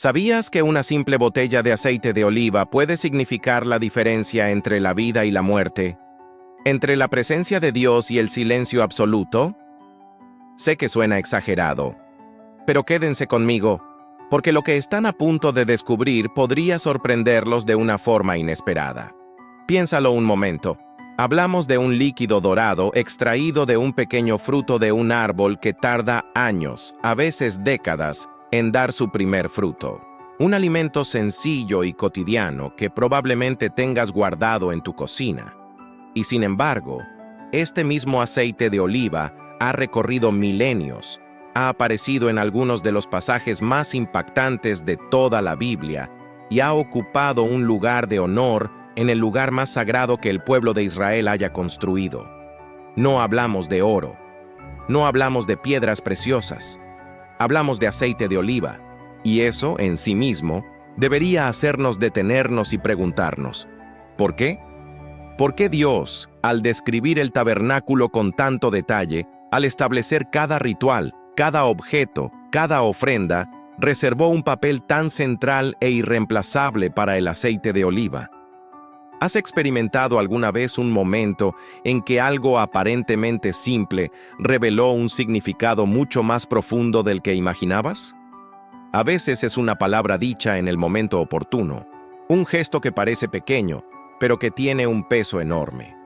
¿Sabías que una simple botella de aceite de oliva puede significar la diferencia entre la vida y la muerte? ¿Entre la presencia de Dios y el silencio absoluto? Sé que suena exagerado, pero quédense conmigo, porque lo que están a punto de descubrir podría sorprenderlos de una forma inesperada. Piénsalo un momento. Hablamos de un líquido dorado extraído de un pequeño fruto de un árbol que tarda años, a veces décadas, en dar su primer fruto. Un alimento sencillo y cotidiano que probablemente tengas guardado en tu cocina. Y sin embargo, este mismo aceite de oliva ha recorrido milenios, ha aparecido en algunos de los pasajes más impactantes de toda la Biblia y ha ocupado un lugar de honor en el lugar más sagrado que el pueblo de Israel haya construido. No hablamos de oro, no hablamos de piedras preciosas, hablamos de aceite de oliva, y eso, en sí mismo, debería hacernos detenernos y preguntarnos, ¿por qué? ¿Por qué Dios, al describir el tabernáculo con tanto detalle, al establecer cada ritual, cada objeto, cada ofrenda, reservó un papel tan central e irreemplazable para el aceite de oliva? ¿Has experimentado alguna vez un momento en que algo aparentemente simple reveló un significado mucho más profundo del que imaginabas? A veces es una palabra dicha en el momento oportuno, un gesto que parece pequeño, pero que tiene un peso enorme.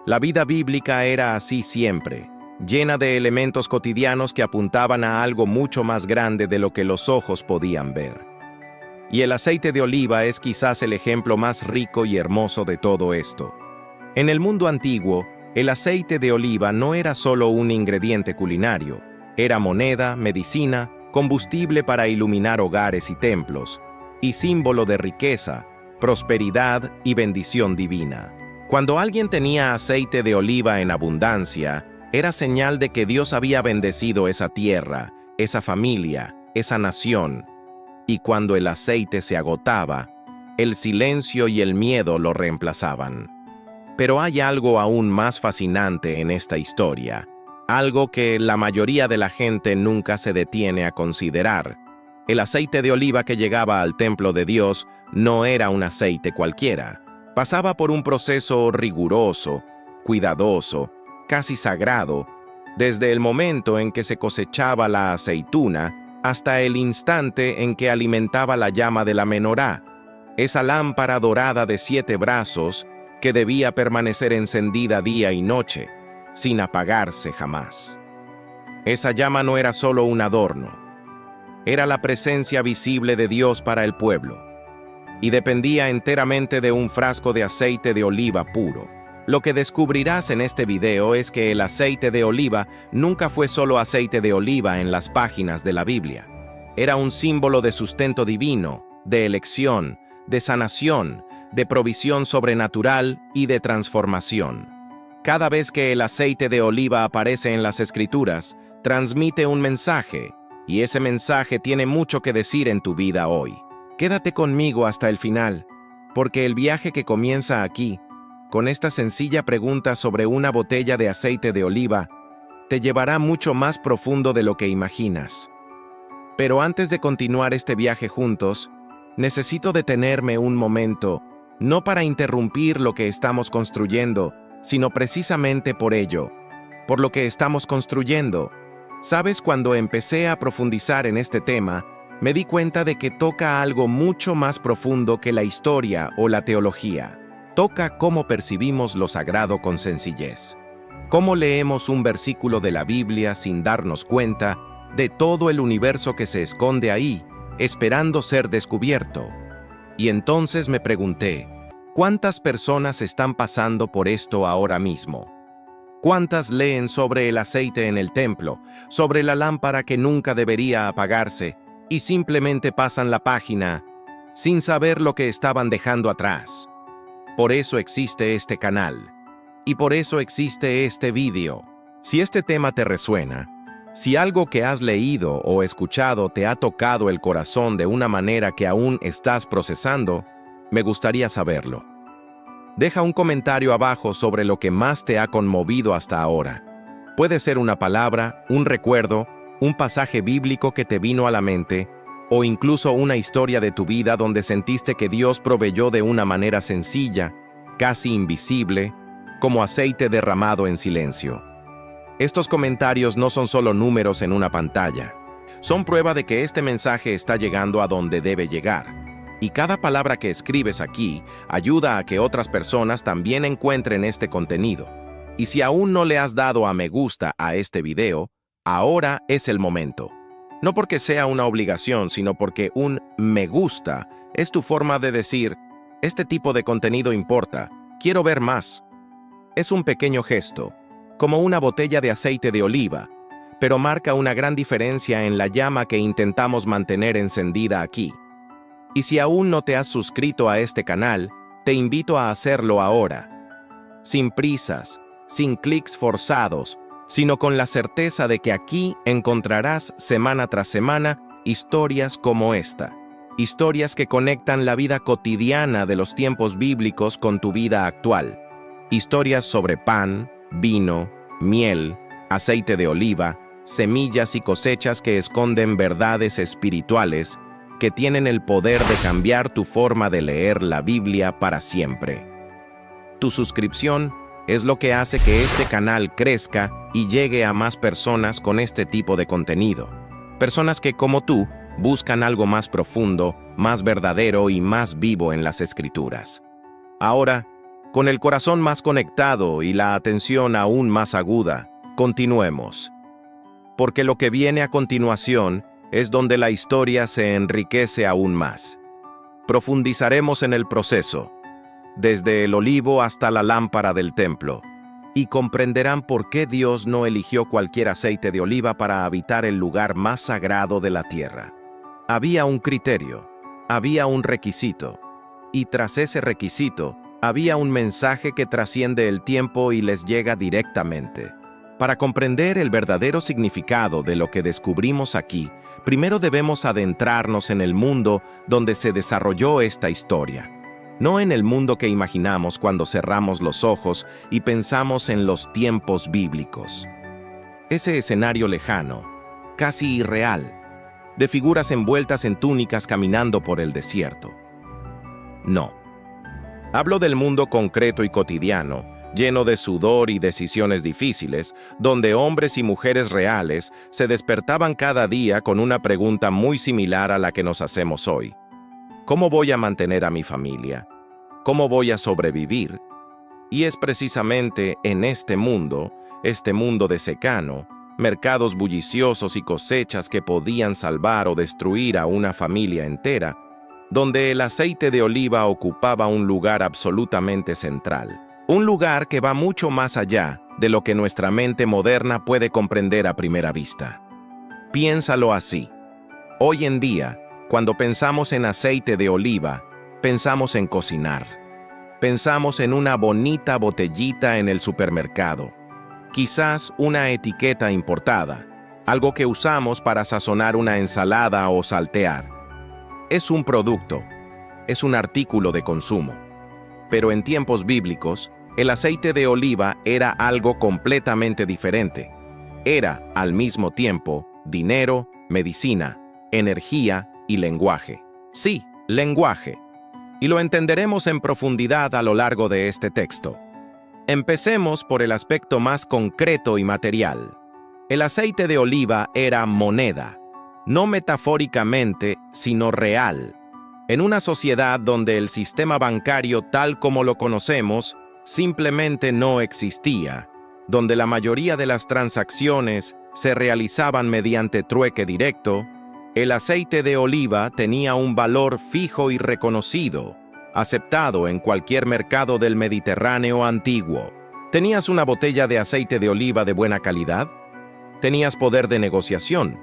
La vida bíblica era así siempre, llena de elementos cotidianos que apuntaban a algo mucho más grande de lo que los ojos podían ver. Y el aceite de oliva es quizás el ejemplo más rico y hermoso de todo esto. En el mundo antiguo, el aceite de oliva no era solo un ingrediente culinario, era moneda, medicina, combustible para iluminar hogares y templos, y símbolo de riqueza, prosperidad y bendición divina. Cuando alguien tenía aceite de oliva en abundancia, era señal de que Dios había bendecido esa tierra, esa familia, esa nación. Y cuando el aceite se agotaba, el silencio y el miedo lo reemplazaban. Pero hay algo aún más fascinante en esta historia, algo que la mayoría de la gente nunca se detiene a considerar. El aceite de oliva que llegaba al templo de Dios no era un aceite cualquiera. Pasaba por un proceso riguroso, cuidadoso, casi sagrado, desde el momento en que se cosechaba la aceituna hasta el instante en que alimentaba la llama de la menorá, esa lámpara dorada de 7 brazos que debía permanecer encendida día y noche, sin apagarse jamás. Esa llama no era solo un adorno, era la presencia visible de Dios para el pueblo, y dependía enteramente de un frasco de aceite de oliva puro. Lo que descubrirás en este video es que el aceite de oliva nunca fue solo aceite de oliva en las páginas de la Biblia. Era un símbolo de sustento divino, de elección, de sanación, de provisión sobrenatural y de transformación. Cada vez que el aceite de oliva aparece en las Escrituras, transmite un mensaje, y ese mensaje tiene mucho que decir en tu vida hoy. Quédate conmigo hasta el final, porque el viaje que comienza aquí, con esta sencilla pregunta sobre una botella de aceite de oliva, te llevará mucho más profundo de lo que imaginas. Pero antes de continuar este viaje juntos, necesito detenerme un momento, no para interrumpir lo que estamos construyendo, sino precisamente por ello, por lo que estamos construyendo. ¿Sabes? Cuando empecé a profundizar en este tema, me di cuenta de que toca algo mucho más profundo que la historia o la teología. Toca cómo percibimos lo sagrado con sencillez. Cómo leemos un versículo de la Biblia sin darnos cuenta de todo el universo que se esconde ahí, esperando ser descubierto. Y entonces me pregunté, ¿cuántas personas están pasando por esto ahora mismo? ¿Cuántas leen sobre el aceite en el templo, sobre la lámpara que nunca debería apagarse, y simplemente pasan la página sin saber lo que estaban dejando atrás? Por eso existe este canal, y por eso existe este vídeo. Si este tema te resuena, si algo que has leído o escuchado te ha tocado el corazón de una manera que aún estás procesando, me gustaría saberlo. Deja un comentario abajo sobre lo que más te ha conmovido hasta ahora. Puede ser una palabra, un recuerdo, un pasaje bíblico que te vino a la mente, o incluso una historia de tu vida donde sentiste que Dios proveyó de una manera sencilla, casi invisible, como aceite derramado en silencio. Estos comentarios no son solo números en una pantalla. Son prueba de que este mensaje está llegando a donde debe llegar. Y cada palabra que escribes aquí ayuda a que otras personas también encuentren este contenido. Y si aún no le has dado a me gusta a este video, ahora es el momento. No porque sea una obligación, sino porque un me gusta es tu forma de decir, este tipo de contenido importa, quiero ver más. Es un pequeño gesto, como una botella de aceite de oliva, pero marca una gran diferencia en la llama que intentamos mantener encendida aquí. Y si aún no te has suscrito a este canal, te invito a hacerlo ahora. Sin prisas, sin clics forzados, sino con la certeza de que aquí encontrarás semana tras semana historias como esta. Historias que conectan la vida cotidiana de los tiempos bíblicos con tu vida actual. Historias sobre pan, vino, miel, aceite de oliva, semillas y cosechas que esconden verdades espirituales que tienen el poder de cambiar tu forma de leer la Biblia para siempre. Tu suscripción es lo que hace que este canal crezca y llegue a más personas con este tipo de contenido. Personas que, como tú, buscan algo más profundo, más verdadero y más vivo en las Escrituras. Ahora, con el corazón más conectado y la atención aún más aguda, continuemos. Porque lo que viene a continuación es donde la historia se enriquece aún más. Profundizaremos en el proceso, desde el olivo hasta la lámpara del templo, y comprenderán por qué Dios no eligió cualquier aceite de oliva para habitar el lugar más sagrado de la tierra. Había un criterio, había un requisito, y tras ese requisito, había un mensaje que trasciende el tiempo y les llega directamente. Para comprender el verdadero significado de lo que descubrimos aquí, primero debemos adentrarnos en el mundo donde se desarrolló esta historia. No en el mundo que imaginamos cuando cerramos los ojos y pensamos en los tiempos bíblicos. Ese escenario lejano, casi irreal, de figuras envueltas en túnicas caminando por el desierto. No. Hablo del mundo concreto y cotidiano, lleno de sudor y decisiones difíciles, donde hombres y mujeres reales se despertaban cada día con una pregunta muy similar a la que nos hacemos hoy. ¿Cómo voy a mantener a mi familia? ¿Cómo voy a sobrevivir? Y es precisamente en este mundo de secano, mercados bulliciosos y cosechas que podían salvar o destruir a una familia entera, donde el aceite de oliva ocupaba un lugar absolutamente central. Un lugar que va mucho más allá de lo que nuestra mente moderna puede comprender a primera vista. Piénsalo así. Hoy en día, cuando pensamos en aceite de oliva, pensamos en cocinar. Pensamos en una bonita botellita en el supermercado. Quizás una etiqueta importada, algo que usamos para sazonar una ensalada o saltear. Es un producto, es un artículo de consumo. Pero en tiempos bíblicos, el aceite de oliva era algo completamente diferente. Era, al mismo tiempo, dinero, medicina, energía y lenguaje. Sí, lenguaje. Y lo entenderemos en profundidad a lo largo de este texto. Empecemos por el aspecto más concreto y material. El aceite de oliva era moneda, no metafóricamente, sino real. En una sociedad donde el sistema bancario tal como lo conocemos simplemente no existía, donde la mayoría de las transacciones se realizaban mediante trueque directo, el aceite de oliva tenía un valor fijo y reconocido, aceptado en cualquier mercado del Mediterráneo antiguo. ¿Tenías una botella de aceite de oliva de buena calidad? Tenías poder de negociación.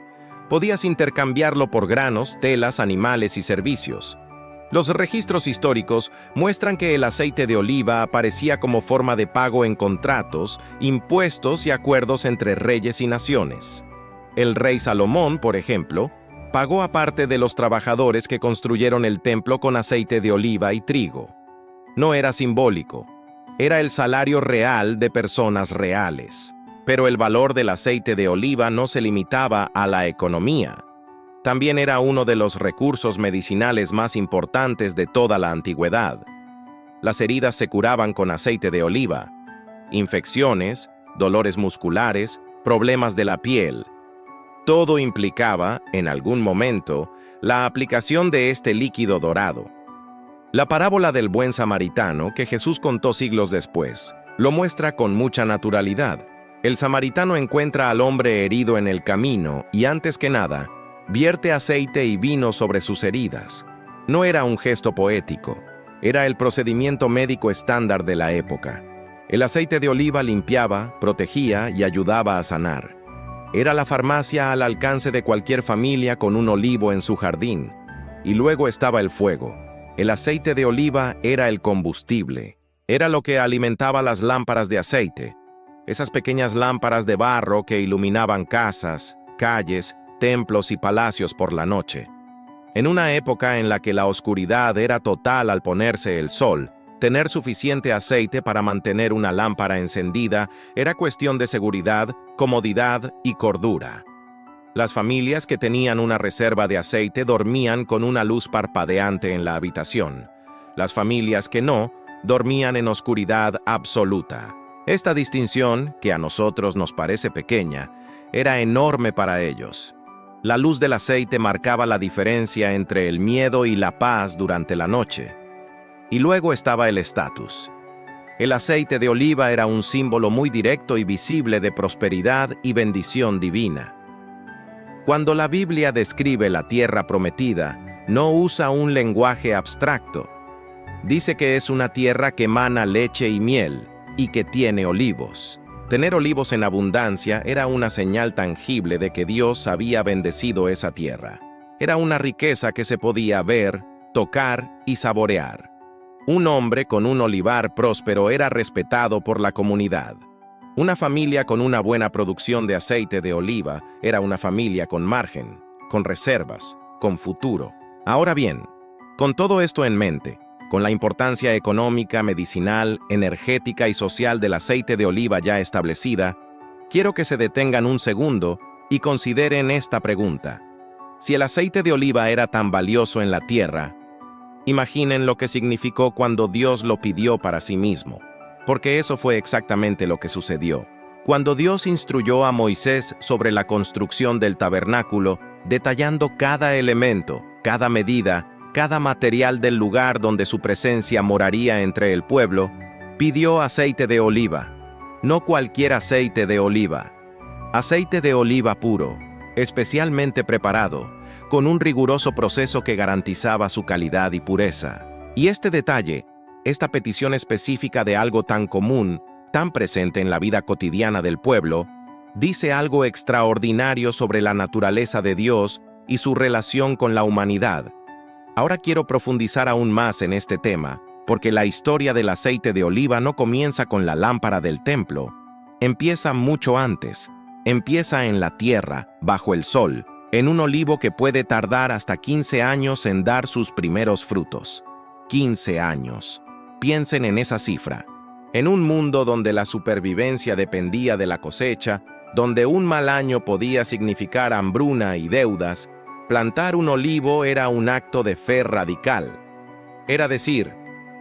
Podías intercambiarlo por granos, telas, animales y servicios. Los registros históricos muestran que el aceite de oliva aparecía como forma de pago en contratos, impuestos y acuerdos entre reyes y naciones. El rey Salomón, por ejemplo, pagó a parte de los trabajadores que construyeron el templo con aceite de oliva y trigo. No era simbólico, era el salario real de personas reales. Pero el valor del aceite de oliva no se limitaba a la economía. También era uno de los recursos medicinales más importantes de toda la antigüedad. Las heridas se curaban con aceite de oliva. Infecciones, dolores musculares, problemas de la piel. Todo implicaba, en algún momento, la aplicación de este líquido dorado. La parábola del buen samaritano, que Jesús contó siglos después, lo muestra con mucha naturalidad. El samaritano encuentra al hombre herido en el camino y, antes que nada, vierte aceite y vino sobre sus heridas. No era un gesto poético, era el procedimiento médico estándar de la época. El aceite de oliva limpiaba, protegía y ayudaba a sanar. Era la farmacia al alcance de cualquier familia con un olivo en su jardín. Y luego estaba el fuego. El aceite de oliva era el combustible. Era lo que alimentaba las lámparas de aceite. Esas pequeñas lámparas de barro que iluminaban casas, calles, templos y palacios por la noche. En una época en la que la oscuridad era total al ponerse el sol, tener suficiente aceite para mantener una lámpara encendida era cuestión de seguridad, comodidad y cordura. Las familias que tenían una reserva de aceite dormían con una luz parpadeante en la habitación. Las familias que no, dormían en oscuridad absoluta. Esta distinción, que a nosotros nos parece pequeña, era enorme para ellos. La luz del aceite marcaba la diferencia entre el miedo y la paz durante la noche. Y luego estaba el estatus. El aceite de oliva era un símbolo muy directo y visible de prosperidad y bendición divina. Cuando la Biblia describe la tierra prometida, no usa un lenguaje abstracto. Dice que es una tierra que emana leche y miel y que tiene olivos. Tener olivos en abundancia era una señal tangible de que Dios había bendecido esa tierra. Era una riqueza que se podía ver, tocar y saborear. Un hombre con un olivar próspero era respetado por la comunidad. Una familia con una buena producción de aceite de oliva era una familia con margen, con reservas, con futuro. Ahora bien, con todo esto en mente, con la importancia económica, medicinal, energética y social del aceite de oliva ya establecida, quiero que se detengan un segundo y consideren esta pregunta. Si el aceite de oliva era tan valioso en la tierra, imaginen lo que significó cuando Dios lo pidió para sí mismo, porque eso fue exactamente lo que sucedió. Cuando Dios instruyó a Moisés sobre la construcción del tabernáculo, detallando cada elemento, cada medida, cada material del lugar donde su presencia moraría entre el pueblo, pidió aceite de oliva. No cualquier aceite de oliva. Aceite de oliva puro, especialmente preparado, con un riguroso proceso que garantizaba su calidad y pureza. Y este detalle, esta petición específica de algo tan común, tan presente en la vida cotidiana del pueblo, dice algo extraordinario sobre la naturaleza de Dios y su relación con la humanidad. Ahora quiero profundizar aún más en este tema, porque la historia del aceite de oliva no comienza con la lámpara del templo. Empieza mucho antes. Empieza en la tierra, bajo el sol, en un olivo que puede tardar hasta 15 años en dar sus primeros frutos. 15 años. Piensen en esa cifra. En un mundo donde la supervivencia dependía de la cosecha, donde un mal año podía significar hambruna y deudas, plantar un olivo era un acto de fe radical. Era decir,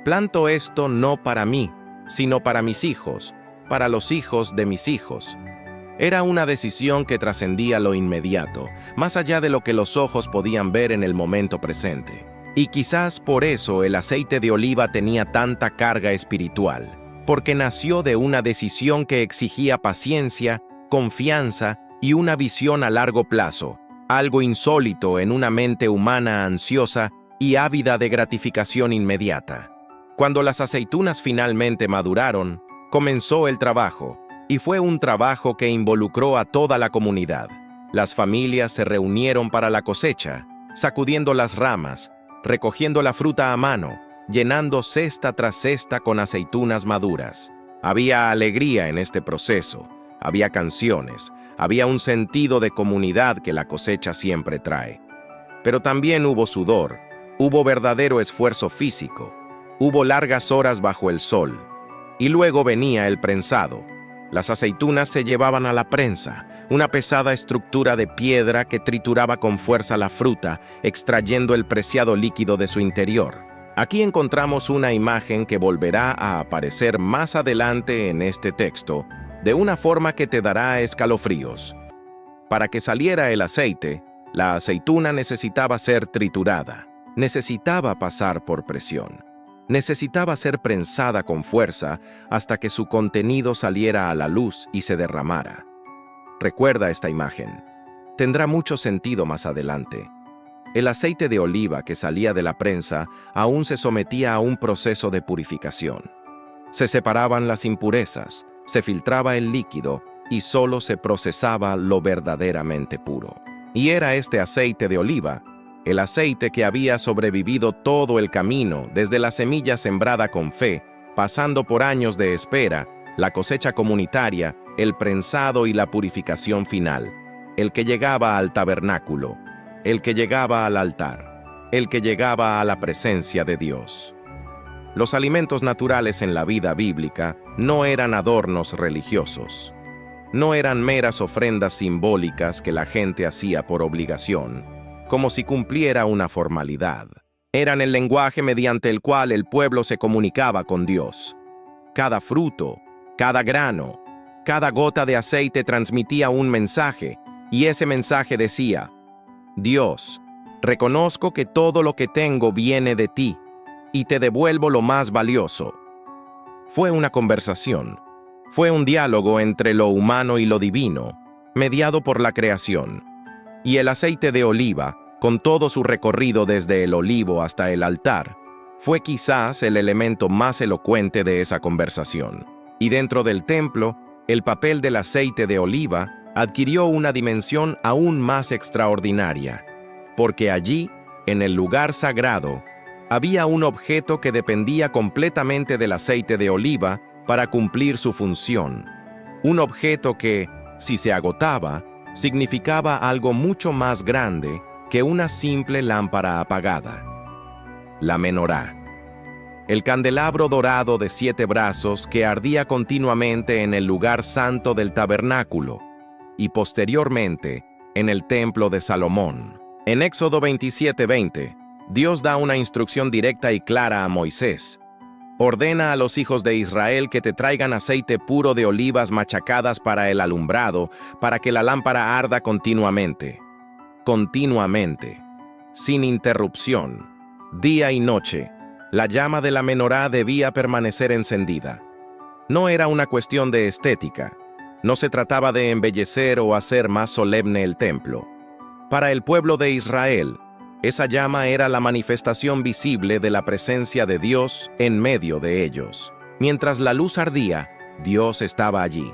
planto esto no para mí, sino para mis hijos, para los hijos de mis hijos. Era una decisión que trascendía lo inmediato, más allá de lo que los ojos podían ver en el momento presente. Y quizás por eso el aceite de oliva tenía tanta carga espiritual, porque nació de una decisión que exigía paciencia, confianza y una visión a largo plazo, algo insólito en una mente humana ansiosa y ávida de gratificación inmediata. Cuando las aceitunas finalmente maduraron, comenzó el trabajo, y fue un trabajo que involucró a toda la comunidad. Las familias se reunieron para la cosecha, sacudiendo las ramas, recogiendo la fruta a mano, llenando cesta tras cesta con aceitunas maduras. Había alegría en este proceso, había canciones, había un sentido de comunidad que la cosecha siempre trae. Pero también hubo sudor, hubo verdadero esfuerzo físico, hubo largas horas bajo el sol. Y luego venía el prensado. Las aceitunas se llevaban a la prensa, una pesada estructura de piedra que trituraba con fuerza la fruta, extrayendo el preciado líquido de su interior. Aquí encontramos una imagen que volverá a aparecer más adelante en este texto, de una forma que te dará escalofríos. Para que saliera el aceite, la aceituna necesitaba ser triturada, necesitaba pasar por presión, necesitaba ser prensada con fuerza hasta que su contenido saliera a la luz y se derramara. Recuerda esta imagen. Tendrá mucho sentido más adelante. El aceite de oliva que salía de la prensa aún se sometía a un proceso de purificación. Se separaban las impurezas, se filtraba el líquido y solo se procesaba lo verdaderamente puro. Y era este aceite de oliva, el aceite que había sobrevivido todo el camino, desde la semilla sembrada con fe, pasando por años de espera, la cosecha comunitaria, el prensado y la purificación final, el que llegaba al tabernáculo, el que llegaba al altar, el que llegaba a la presencia de Dios. Los alimentos naturales en la vida bíblica no eran adornos religiosos. No eran meras ofrendas simbólicas que la gente hacía por obligación, como si cumpliera una formalidad. Eran el lenguaje mediante el cual el pueblo se comunicaba con Dios. Cada fruto, cada grano, cada gota de aceite transmitía un mensaje, y ese mensaje decía: Dios, reconozco que todo lo que tengo viene de ti, y te devuelvo lo más valioso. Fue una conversación. Fue un diálogo entre lo humano y lo divino, mediado por la creación. Y el aceite de oliva, con todo su recorrido desde el olivo hasta el altar, fue quizás el elemento más elocuente de esa conversación. Y dentro del templo, el papel del aceite de oliva adquirió una dimensión aún más extraordinaria, porque allí, en el lugar sagrado, había un objeto que dependía completamente del aceite de oliva para cumplir su función. Un objeto que, si se agotaba, significaba algo mucho más grande que una simple lámpara apagada. La menorá. El candelabro dorado de 7 brazos que ardía continuamente en el lugar santo del tabernáculo y posteriormente en el templo de Salomón. En Éxodo 27:20, Dios da una instrucción directa y clara a Moisés. Ordena a los hijos de Israel que te traigan aceite puro de olivas machacadas para el alumbrado, para que la lámpara arda continuamente. Continuamente, sin interrupción, día y noche, la llama de la menorá debía permanecer encendida. No era una cuestión de estética. No se trataba de embellecer o hacer más solemne el templo. Para el pueblo de Israel, esa llama era la manifestación visible de la presencia de Dios en medio de ellos. Mientras la luz ardía, Dios estaba allí.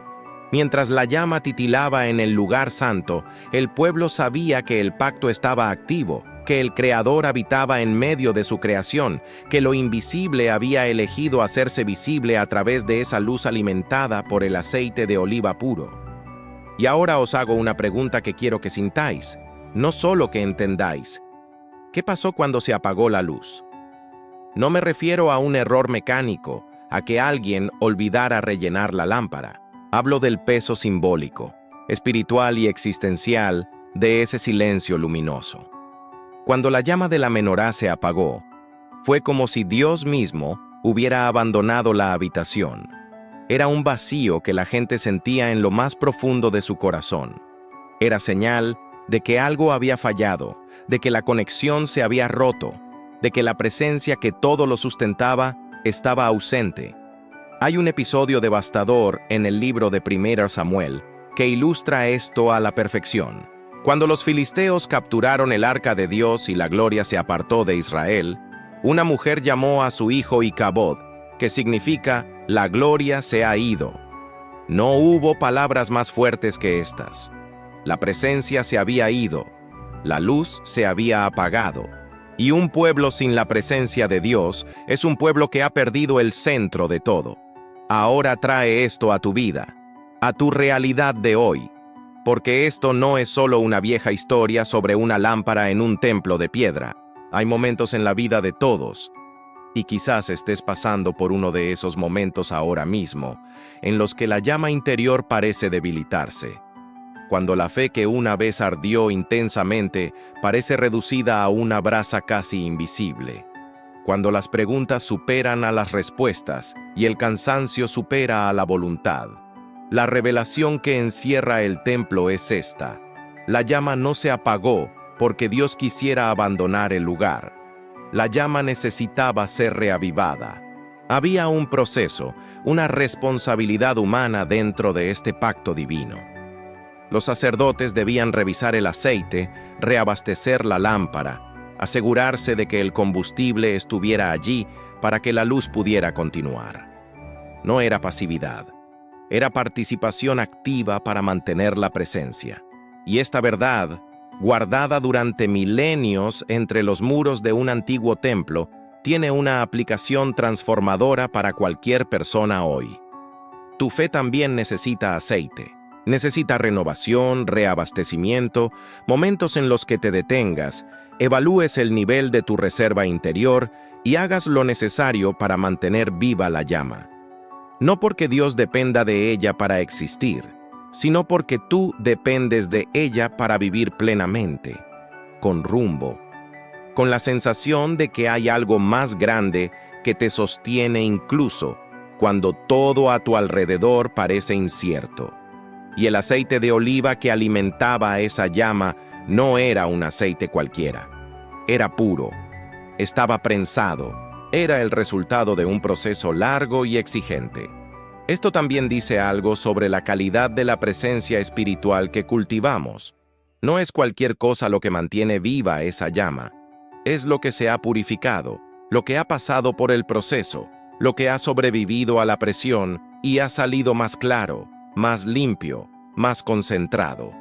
Mientras la llama titilaba en el lugar santo, el pueblo sabía que el pacto estaba activo, que el Creador habitaba en medio de su creación, que lo invisible había elegido hacerse visible a través de esa luz alimentada por el aceite de oliva puro. Y ahora os hago una pregunta que quiero que sintáis, no solo que entendáis. ¿Qué pasó cuando se apagó la luz? No me refiero a un error mecánico, a que alguien olvidara rellenar la lámpara. Hablo del peso simbólico, espiritual y existencial de ese silencio luminoso. Cuando la llama de la menorá se apagó, fue como si Dios mismo hubiera abandonado la habitación. Era un vacío que la gente sentía en lo más profundo de su corazón. Era señal de que algo había fallado, de que la conexión se había roto, de que la presencia que todo lo sustentaba estaba ausente. Hay un episodio devastador en el libro de 1 Samuel que ilustra esto a la perfección. Cuando los filisteos capturaron el arca de Dios y la gloria se apartó de Israel, una mujer llamó a su hijo Icabod, que significa la gloria se ha ido. No hubo palabras más fuertes que estas. La presencia se había ido, la luz se había apagado, y un pueblo sin la presencia de Dios es un pueblo que ha perdido el centro de todo. Ahora trae esto a tu vida, a tu realidad de hoy, porque esto no es solo una vieja historia sobre una lámpara en un templo de piedra. Hay momentos en la vida de todos, y quizás estés pasando por uno de esos momentos ahora mismo, en los que la llama interior parece debilitarse. cuando la fe que una vez ardió intensamente parece reducida a una brasa casi invisible, cuando las preguntas superan a las respuestas y el cansancio supera a la voluntad. La revelación que encierra el templo es esta: la llama no se apagó porque Dios quisiera abandonar el lugar. La llama necesitaba ser reavivada. Había un proceso, una responsabilidad humana dentro de este pacto divino. Los sacerdotes debían revisar el aceite, reabastecer la lámpara, asegurarse de que el combustible estuviera allí para que la luz pudiera continuar. No era pasividad, era participación activa para mantener la presencia. Y esta verdad, guardada durante milenios entre los muros de un antiguo templo, tiene una aplicación transformadora para cualquier persona hoy. Tu fe también necesita aceite. Necesita renovación, reabastecimiento, momentos en los que te detengas, evalúes el nivel de tu reserva interior y hagas lo necesario para mantener viva la llama. No porque Dios dependa de ella para existir, sino porque tú dependes de ella para vivir plenamente, con rumbo, con la sensación de que hay algo más grande que te sostiene incluso cuando todo a tu alrededor parece incierto. Y el aceite de oliva que alimentaba a esa llama no era un aceite cualquiera. Era puro, estaba prensado, era el resultado de un proceso largo y exigente. Esto también dice algo sobre la calidad de la presencia espiritual que cultivamos. No es cualquier cosa lo que mantiene viva esa llama. Es lo que se ha purificado, lo que ha pasado por el proceso, lo que ha sobrevivido a la presión y ha salido más claro, más limpio, más concentrado.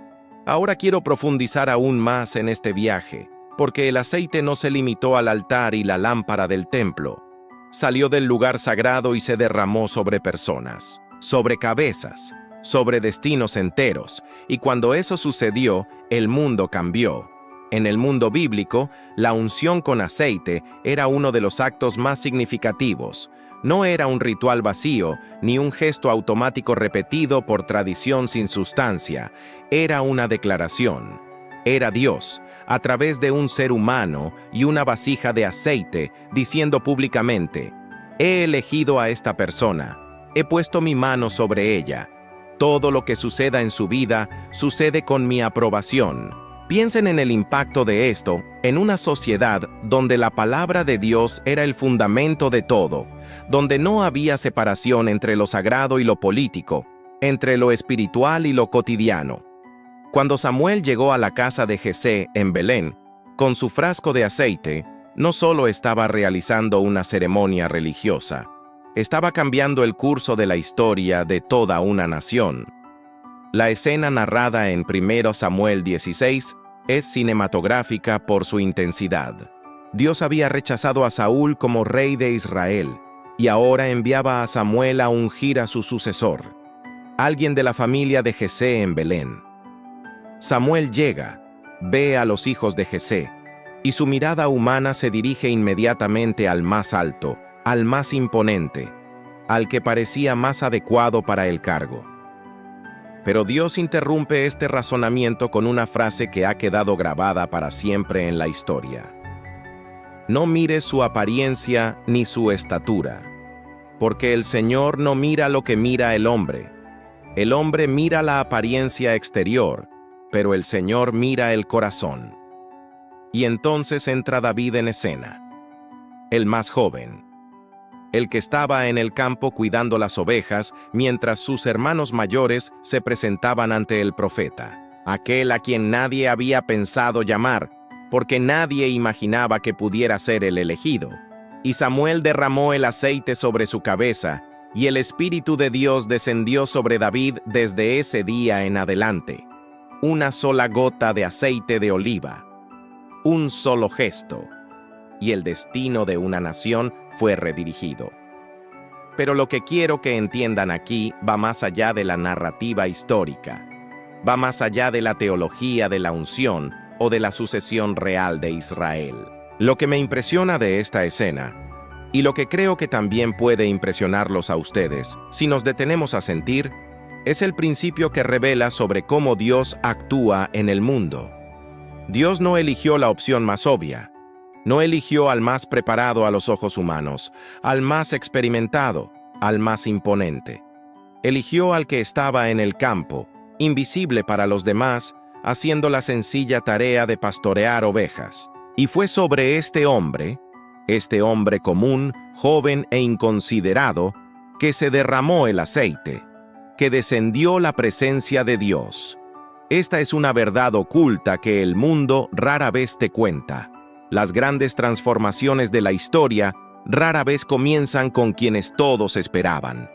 Ahora quiero profundizar aún más en este viaje, porque el aceite no se limitó al altar y la lámpara del templo. Salió del lugar sagrado y se derramó sobre personas, sobre cabezas, sobre destinos enteros, y cuando eso sucedió, el mundo cambió. En el mundo bíblico, la unción con aceite era uno de los actos más significativos. No era un ritual vacío, ni un gesto automático repetido por tradición sin sustancia. Era una declaración. Era Dios, a través de un ser humano y una vasija de aceite, diciendo públicamente: «He elegido a esta persona, he puesto mi mano sobre ella. Todo lo que suceda en su vida sucede con mi aprobación». Piensen en el impacto de esto en una sociedad donde la palabra de Dios era el fundamento de todo, donde no había separación entre lo sagrado y lo político, entre lo espiritual y lo cotidiano. Cuando Samuel llegó a la casa de Jesé en Belén, con su frasco de aceite, no solo estaba realizando una ceremonia religiosa, estaba cambiando el curso de la historia de toda una nación. La escena narrada en 1 Samuel 16 es cinematográfica por su intensidad. Dios había rechazado a Saúl como rey de Israel, y ahora enviaba a Samuel a ungir a su sucesor, alguien de la familia de Jesé en Belén. Samuel llega, ve a los hijos de Jesé, y su mirada humana se dirige inmediatamente al más alto, al más imponente, al que parecía más adecuado para el cargo. Pero Dios interrumpe este razonamiento con una frase que ha quedado grabada para siempre en la historia. No mires su apariencia ni su estatura, porque el Señor no mira lo que mira el hombre. El hombre mira la apariencia exterior, pero el Señor mira el corazón. Y entonces entra David en escena, el más joven, el que estaba en el campo cuidando las ovejas mientras sus hermanos mayores se presentaban ante el profeta, aquel a quien nadie había pensado llamar, porque nadie imaginaba que pudiera ser el elegido. Y Samuel derramó el aceite sobre su cabeza, y el Espíritu de Dios descendió sobre David desde ese día en adelante. Una sola gota de aceite de oliva, un solo gesto, y el destino de una nación fue redirigido. Pero lo que quiero que entiendan aquí va más allá de la narrativa histórica, va más allá de la teología de la unción o de la sucesión real de Israel. Lo que me impresiona de esta escena, y lo que creo que también puede impresionarlos a ustedes, si nos detenemos a sentir, Es el principio que revela sobre cómo Dios actúa en el mundo. Dios no eligió la opción más obvia. No eligió al más preparado a los ojos humanos, al más experimentado, al más imponente. Eligió al que estaba en el campo, invisible para los demás, haciendo la sencilla tarea de pastorear ovejas. Y fue sobre este hombre común, joven e inconsiderado, que se derramó el aceite, que descendió la presencia de Dios. Esta es una verdad oculta que el mundo rara vez te cuenta. Las grandes transformaciones de la historia rara vez comienzan con quienes todos esperaban.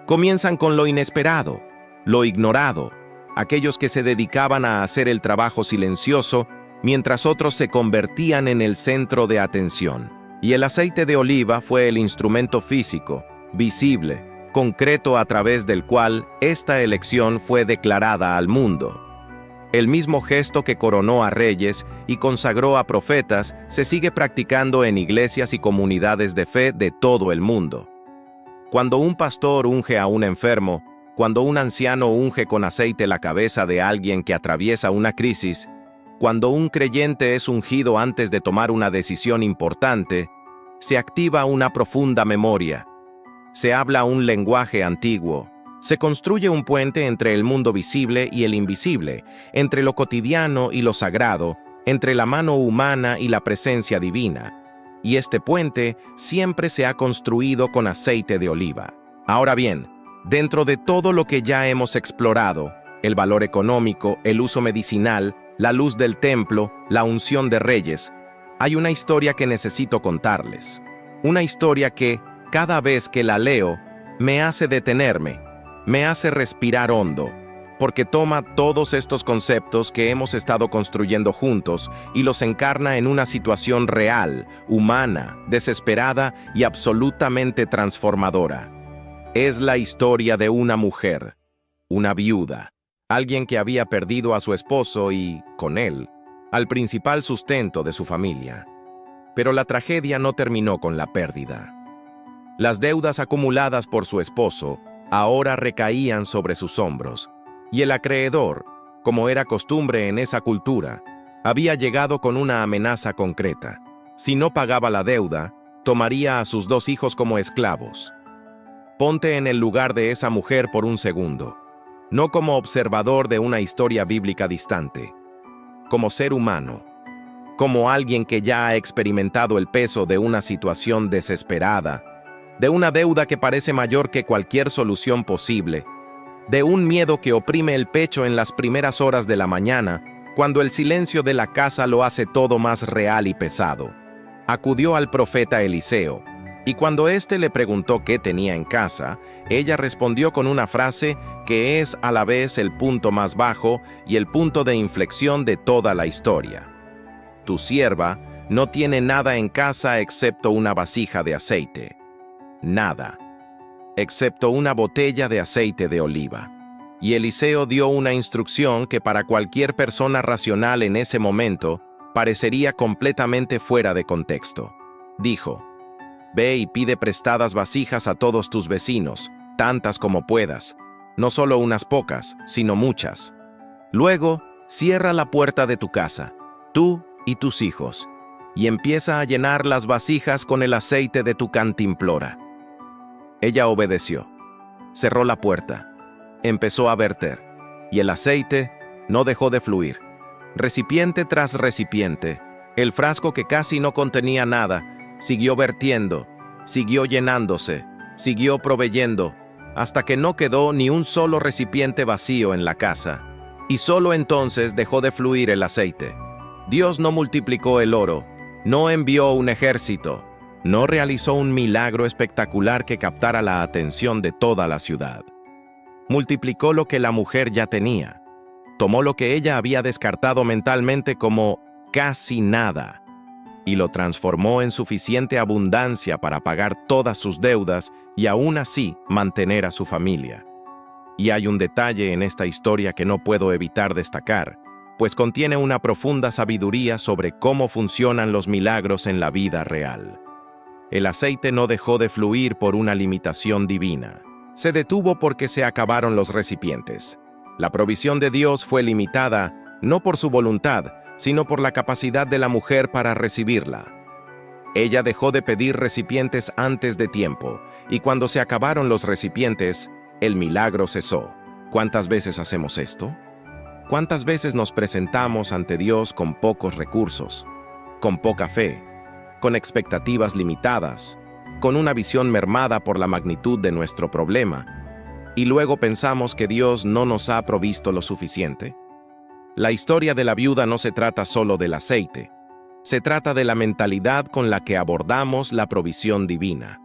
Comienzan con lo inesperado, lo ignorado, aquellos que se dedicaban a hacer el trabajo silencioso, mientras otros se convertían en el centro de atención. Y el aceite de oliva fue el instrumento físico, visible, concreto a través del cual esta elección fue declarada al mundo. El mismo gesto que coronó a reyes y consagró a profetas se sigue practicando en iglesias y comunidades de fe de todo el mundo. Cuando un pastor unge a un enfermo, cuando un anciano unge con aceite la cabeza de alguien que atraviesa una crisis, cuando un creyente es ungido antes de tomar una decisión importante, se activa una profunda memoria. Se habla un lenguaje antiguo. Se construye un puente entre el mundo visible y el invisible, entre lo cotidiano y lo sagrado, entre la mano humana y la presencia divina. Y este puente siempre se ha construido con aceite de oliva. Ahora bien, dentro de todo lo que ya hemos explorado, el valor económico, el uso medicinal, la luz del templo, la unción de reyes, hay una historia que necesito contarles. Una historia que, cada vez que la leo, me hace detenerme, me hace respirar hondo, porque toma todos estos conceptos que hemos estado construyendo juntos y los encarna en una situación real, humana, desesperada y absolutamente transformadora. Es la historia de una mujer, una viuda, alguien que había perdido a su esposo y, con él, al principal sustento de su familia. Pero la tragedia no terminó con la pérdida. Las deudas acumuladas por su esposo ahora recaían sobre sus hombros, y el acreedor, como era costumbre en esa cultura, había llegado con una amenaza concreta. Si no pagaba la deuda, tomaría a sus 2 hijos como esclavos. Ponte en el lugar de esa mujer por un segundo, no como observador de una historia bíblica distante, como ser humano, como alguien que ya ha experimentado el peso de una situación desesperada, de una deuda que parece mayor que cualquier solución posible, de un miedo que oprime el pecho en las primeras horas de la mañana, cuando el silencio de la casa lo hace todo más real y pesado. Acudió al profeta Eliseo, y cuando éste le preguntó qué tenía en casa, ella respondió con una frase que es a la vez el punto más bajo y el punto de inflexión de toda la historia. Tu sierva no tiene nada en casa excepto una vasija de aceite. Nada, excepto una botella de aceite de oliva. Y Eliseo dio una instrucción que para cualquier persona racional en ese momento parecería completamente fuera de contexto. Dijo: ve y pide prestadas vasijas a todos tus vecinos, tantas como puedas, no solo unas pocas, sino muchas. Luego, cierra la puerta de tu casa, tú y tus hijos, y empieza a llenar las vasijas con el aceite de tu cantimplora. Ella obedeció, cerró la puerta, empezó a verter, y el aceite no dejó de fluir. Recipiente tras recipiente, el frasco que casi no contenía nada, siguió vertiendo, siguió llenándose, siguió proveyendo, hasta que no quedó ni un solo recipiente vacío en la casa, y solo entonces dejó de fluir el aceite. Dios no multiplicó el oro, no envió un ejército, no realizó un milagro espectacular que captara la atención de toda la ciudad. Multiplicó lo que la mujer ya tenía. Tomó lo que ella había descartado mentalmente como casi nada y lo transformó en suficiente abundancia para pagar todas sus deudas y aún así mantener a su familia. Y hay un detalle en esta historia que no puedo evitar destacar, pues contiene una profunda sabiduría sobre cómo funcionan los milagros en la vida real. El aceite no dejó de fluir por una limitación divina, Se detuvo porque se acabaron los recipientes. La provisión de Dios fue limitada, no por su voluntad, sino por la capacidad de la mujer para recibirla. Ella dejó de pedir recipientes antes de tiempo, y cuando se acabaron los recipientes, el milagro cesó. ¿Cuántas veces hacemos esto? ¿Cuántas veces nos presentamos ante Dios con pocos recursos, con poca fe, con expectativas limitadas, con una visión mermada por la magnitud de nuestro problema, y luego pensamos que Dios no nos ha provisto lo suficiente? La historia de la viuda no se trata solo del aceite, se trata de la mentalidad con la que abordamos la provisión divina.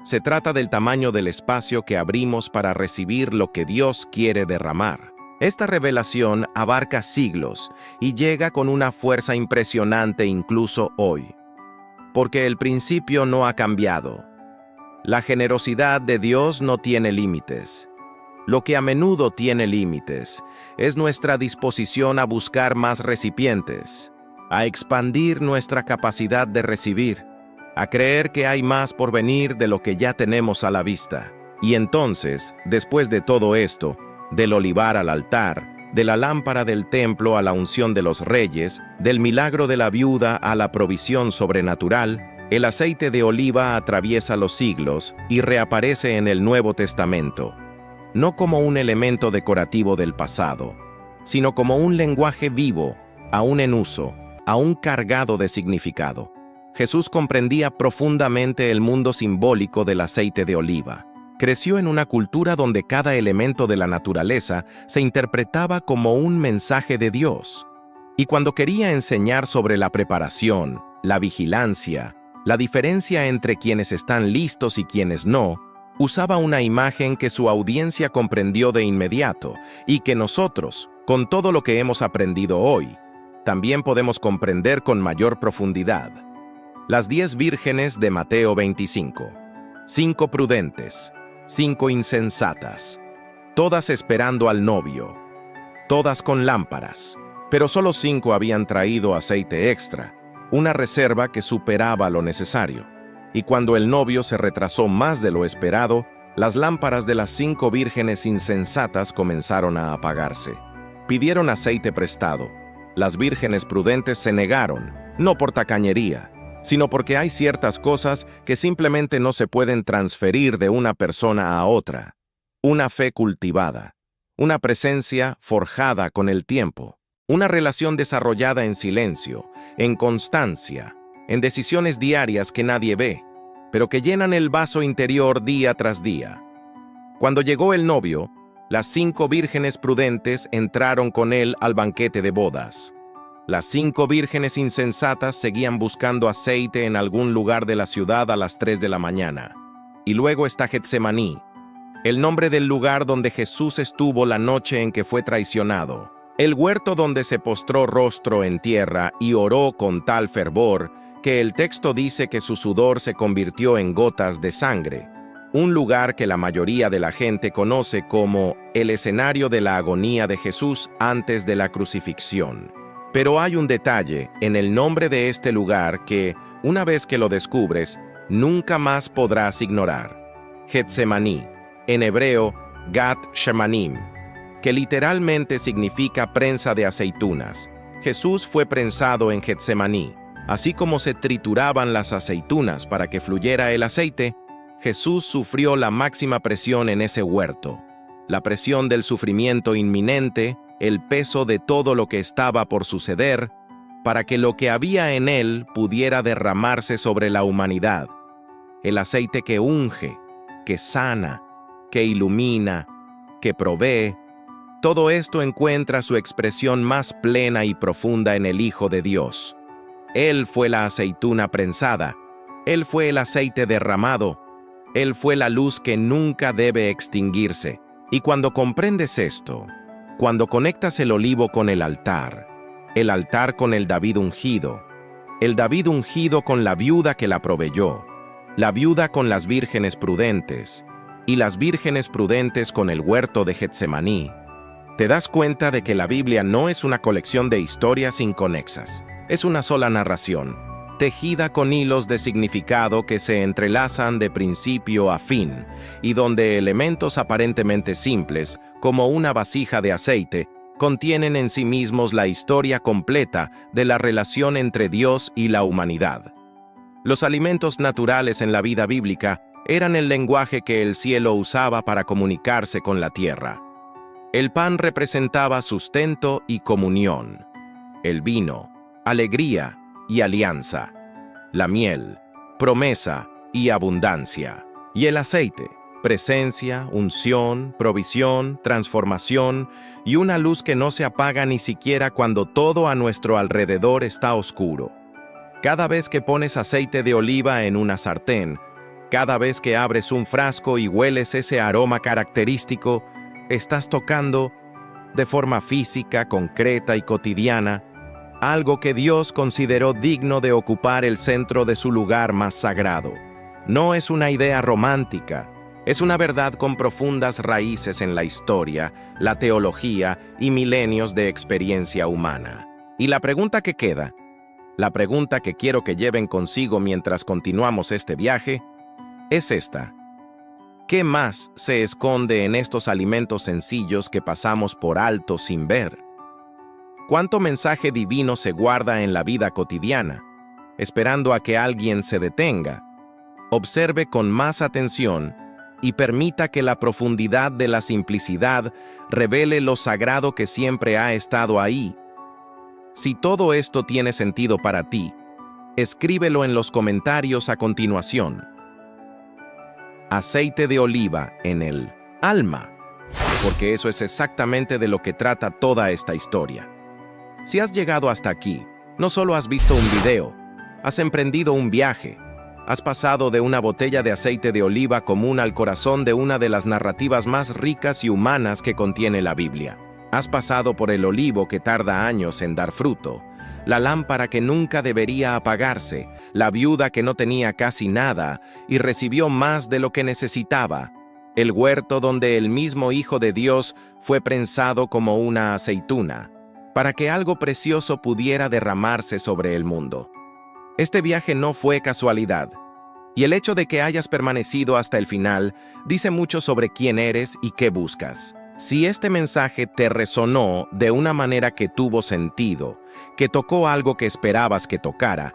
Se trata del tamaño del espacio que abrimos para recibir lo que Dios quiere derramar. Esta revelación abarca siglos y llega con una fuerza impresionante incluso hoy. Porque el principio no ha cambiado. La generosidad de Dios no tiene límites. Lo que a menudo tiene límites es nuestra disposición a buscar más recipientes, a expandir nuestra capacidad de recibir, a creer que hay más por venir de lo que ya tenemos a la vista. Y entonces, después de todo esto, del olivar al altar, de la lámpara del templo a la unción de los reyes, del milagro de la viuda a la provisión sobrenatural, el aceite de oliva atraviesa los siglos y reaparece en el Nuevo Testamento, no como un elemento decorativo del pasado, sino como un lenguaje vivo, aún en uso, aún cargado de significado. Jesús comprendía profundamente el mundo simbólico del aceite de oliva. Creció en una cultura donde cada elemento de la naturaleza se interpretaba como un mensaje de Dios. Y cuando quería enseñar sobre la preparación, la vigilancia, la diferencia entre quienes están listos y quienes no, usaba una imagen que su audiencia comprendió de inmediato y que nosotros, con todo lo que hemos aprendido hoy, también podemos comprender con mayor profundidad. Las 10 vírgenes de Mateo 25. 5 prudentes, 5 insensatas, todas esperando al novio, todas con lámparas, pero solo 5 habían traído aceite extra, una reserva que superaba lo necesario. Y cuando el novio se retrasó más de lo esperado, las lámparas de las 5 vírgenes insensatas comenzaron a apagarse. Pidieron aceite prestado. Las vírgenes prudentes se negaron, no por tacañería, sino porque hay ciertas cosas que simplemente no se pueden transferir de una persona a otra. Una fe cultivada, una presencia forjada con el tiempo, una relación desarrollada en silencio, en constancia, en decisiones diarias que nadie ve, pero que llenan el vaso interior día tras día. Cuando llegó el novio, las 5 vírgenes prudentes entraron con él al banquete de bodas. Las 5 vírgenes insensatas seguían buscando aceite en algún lugar de la ciudad a las 3 de la mañana. Y luego está Getsemaní, el nombre del lugar donde Jesús estuvo la noche en que fue traicionado, el huerto donde se postró rostro en tierra y oró con tal fervor que el texto dice que su sudor se convirtió en gotas de sangre, un lugar que la mayoría de la gente conoce como el escenario de la agonía de Jesús antes de la crucifixión. Pero hay un detalle en el nombre de este lugar que, una vez que lo descubres, nunca más podrás ignorar. Getsemaní, en hebreo, Gat Shemanim, que literalmente significa prensa de aceitunas. Jesús fue prensado en Getsemaní. Así como se trituraban las aceitunas para que fluyera el aceite, Jesús sufrió la máxima presión en ese huerto. La presión del sufrimiento inminente, el peso de todo lo que estaba por suceder, para que lo que había en él pudiera derramarse sobre la humanidad. El aceite que unge, que sana, que ilumina, que provee, todo esto encuentra su expresión más plena y profunda en el Hijo de Dios. Él fue la aceituna prensada, Él fue el aceite derramado, Él fue la luz que nunca debe extinguirse. Y cuando comprendes esto, cuando conectas el olivo con el altar con el David ungido con la viuda que la proveyó, la viuda con las vírgenes prudentes, y las vírgenes prudentes con el huerto de Getsemaní, te das cuenta de que la Biblia no es una colección de historias inconexas, es una sola narración, tejida con hilos de significado que se entrelazan de principio a fin, y donde elementos aparentemente simples, como una vasija de aceite, contienen en sí mismos la historia completa de la relación entre Dios y la humanidad. Los alimentos naturales en la vida bíblica eran el lenguaje que el cielo usaba para comunicarse con la tierra. El pan representaba sustento y comunión. El vino, alegría y alianza. La miel, promesa y abundancia. Y el aceite, presencia, unción, provisión, transformación y una luz que no se apaga ni siquiera cuando todo a nuestro alrededor está oscuro. Cada vez que pones aceite de oliva en una sartén, cada vez que abres un frasco y hueles ese aroma característico, estás tocando, de forma física, concreta y cotidiana, algo que Dios consideró digno de ocupar el centro de su lugar más sagrado. No es una idea romántica, es una verdad con profundas raíces en la historia, la teología y milenios de experiencia humana. Y la pregunta que queda, la pregunta que quiero que lleven consigo mientras continuamos este viaje, es esta. ¿Qué más se esconde en estos alimentos sencillos que pasamos por alto sin ver? ¿Cuánto mensaje divino se guarda en la vida cotidiana, esperando a que alguien se detenga, observe con más atención y permita que la profundidad de la simplicidad revele lo sagrado que siempre ha estado ahí? Si todo esto tiene sentido para ti, escríbelo en los comentarios a continuación. Aceite de oliva en el alma, porque eso es exactamente de lo que trata toda esta historia. Si has llegado hasta aquí, no solo has visto un video, has emprendido un viaje, has pasado de una botella de aceite de oliva común al corazón de una de las narrativas más ricas y humanas que contiene la Biblia. Has pasado por el olivo que tarda años en dar fruto, la lámpara que nunca debería apagarse, la viuda que no tenía casi nada y recibió más de lo que necesitaba, el huerto donde el mismo Hijo de Dios fue prensado como una aceituna, para que algo precioso pudiera derramarse sobre el mundo. Este viaje no fue casualidad, y el hecho de que hayas permanecido hasta el final dice mucho sobre quién eres y qué buscas. Si este mensaje te resonó de una manera que tuvo sentido, que tocó algo que esperabas que tocara,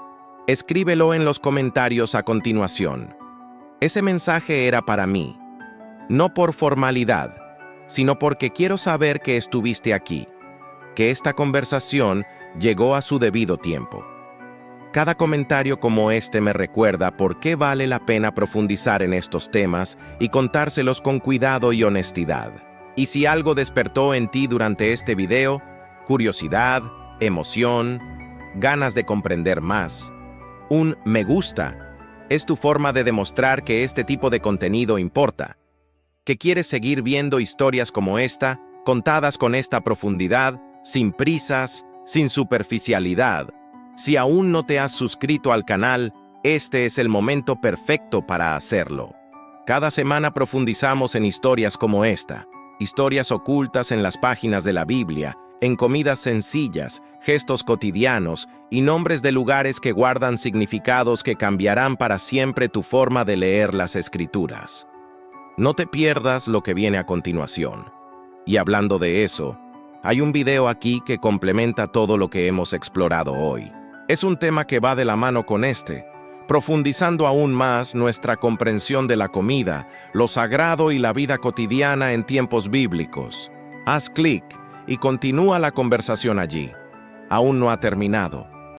escríbelo en los comentarios a continuación. Ese mensaje era para mí, no por formalidad, sino porque quiero saber que estuviste aquí, que esta conversación llegó a su debido tiempo. Cada comentario como este me recuerda por qué vale la pena profundizar en estos temas y contárselos con cuidado y honestidad. Y si algo despertó en ti durante este video, curiosidad, emoción, ganas de comprender más, un me gusta, es tu forma de demostrar que este tipo de contenido importa, que quieres seguir viendo historias como esta, contadas con esta profundidad, sin prisas, sin superficialidad. Si aún no te has suscrito al canal, este es el momento perfecto para hacerlo. Cada semana profundizamos en historias como esta, historias ocultas en las páginas de la Biblia, en comidas sencillas, gestos cotidianos y nombres de lugares que guardan significados que cambiarán para siempre tu forma de leer las Escrituras. No te pierdas lo que viene a continuación. Y hablando de eso, hay un video aquí que complementa todo lo que hemos explorado hoy. Es un tema que va de la mano con este, profundizando aún más nuestra comprensión de la comida, lo sagrado y la vida cotidiana en tiempos bíblicos. Haz clic y continúa la conversación allí. Aún no ha terminado.